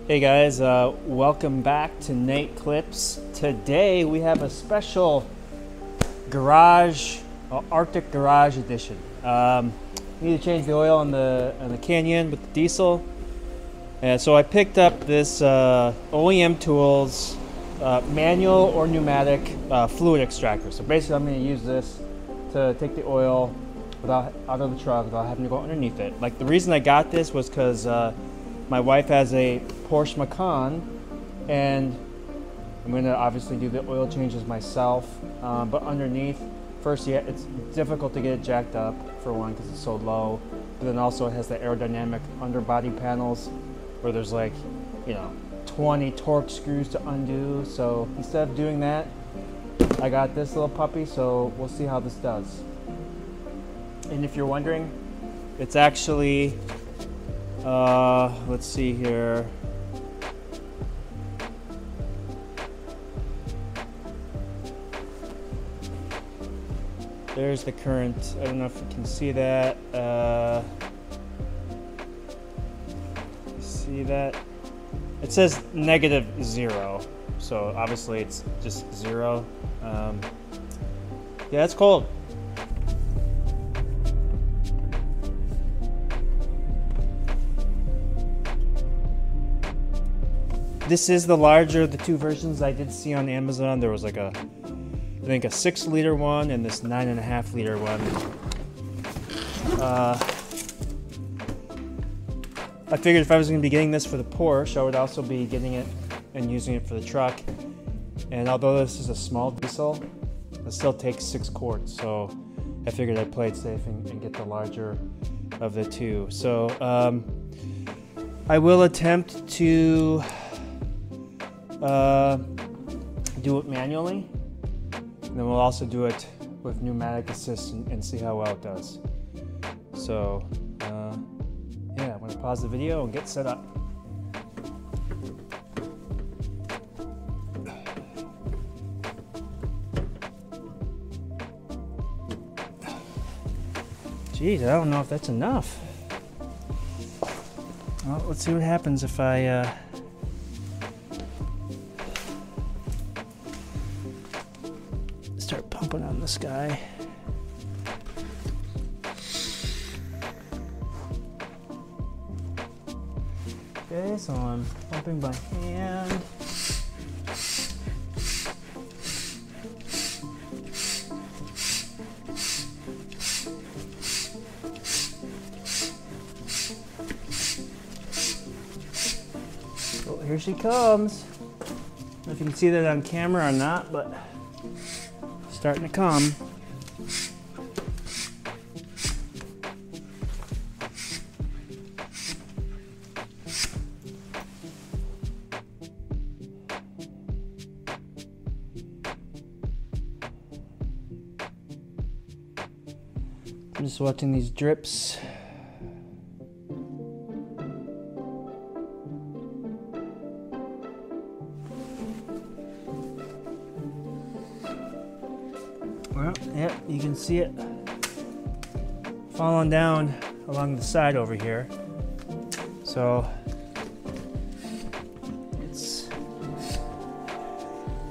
Hey guys, welcome back to Nate Clips. Today we have a special garage, Arctic Garage edition. Need to change the oil on the Canyon with the diesel, and so I picked up this OEM Tools manual or pneumatic fluid extractor. So basically, I'm going to use this to take the oil out of the truck without having to go underneath it. Like, the reason I got this was because my wife has a Porsche Macan, and I'm going to obviously do the oil changes myself, but underneath, first, yeah, it's difficult to get it jacked up, for one, because it's so low, but then also it has the aerodynamic underbody panels where there's, like, 20 torque screws to undo. So instead of doing that, I got this little puppy, so we'll see how this does. And if you're wondering, it's actually let's see here. There's the current. I don't know if you can see that. See that? It says -0, so obviously it's just 0. Yeah, it's cold. This is the larger of the two versions I did see on Amazon. There was like I think a 6-liter one and this 9.5-liter one. I figured if I was going to be getting this for the Porsche, I would also be getting it and using it for the truck. And although this is a small diesel, it still takes 6 quarts. So I figured I'd play it safe and get the larger of the two. So I will attempt to do it manually, and then we'll also do it with pneumatic assist and see how well it does. So yeah, I'm going to pause the video and get set up. Geez, I don't know if that's enough. Well, let's see what happens if I start pumping on this guy. Okay, so I'm pumping by hand. Oh, here she comes. I don't know if you can see that on camera or not, but starting to come. I'm just watching these drips. Well, yep, you can see it falling down along the side over here. So it's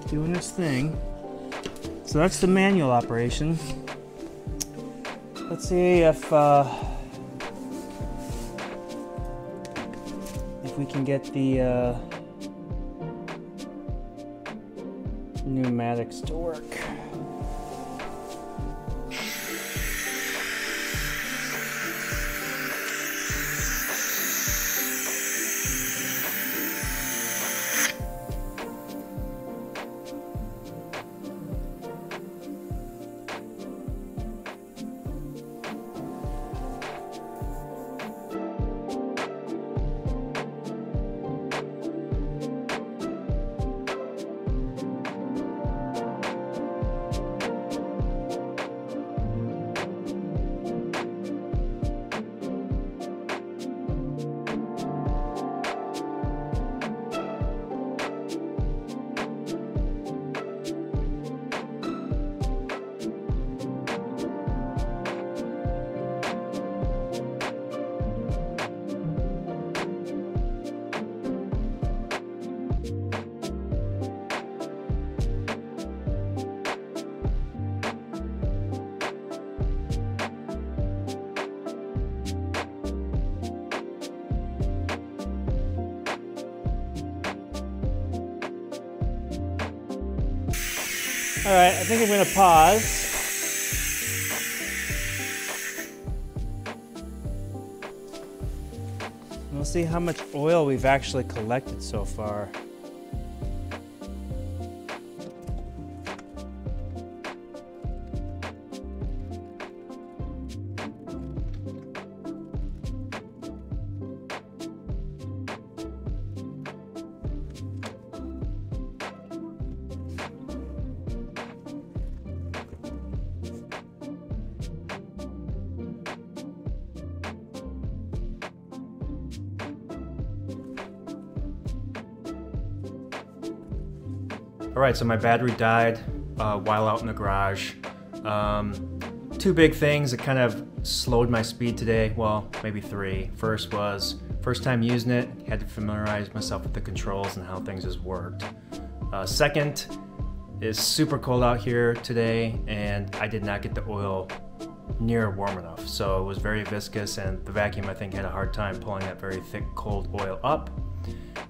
doing its thing. So that's the manual operation. Let's see if we can get the pneumatics to work. All right, I think I'm gonna pause. We'll see how much oil we've actually collected so far. All right, so my battery died while out in the garage. Two big things that kind of slowed my speed today. Well, maybe three. First was first time using it, had to familiarize myself with the controls and how things has worked. Second is super cold out here today, and I did not get the oil near warm enough. So it was very viscous, and the vacuum I think had a hard time pulling that very thick cold oil up.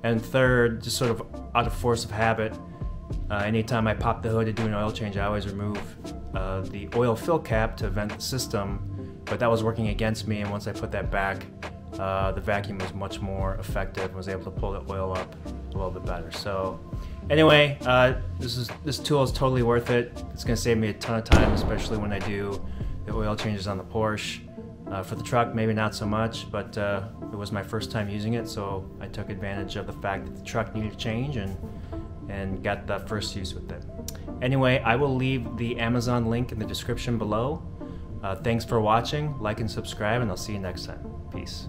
And third, just sort of out of force of habit, anytime I pop the hood to do an oil change, I always remove the oil fill cap to vent the system, but that was working against me, and once I put that back, the vacuum was much more effective and was able to pull the oil up a little bit better. So anyway, this tool is totally worth it. It's going to save me a ton of time, especially when I do the oil changes on the Porsche. For the truck, maybe not so much, but it was my first time using it, so I took advantage of the fact that the truck needed a change and got the first use with it. Anyway, I will leave the Amazon link in the description below. Thanks for watching, like and subscribe, and I'll see you next time. Peace.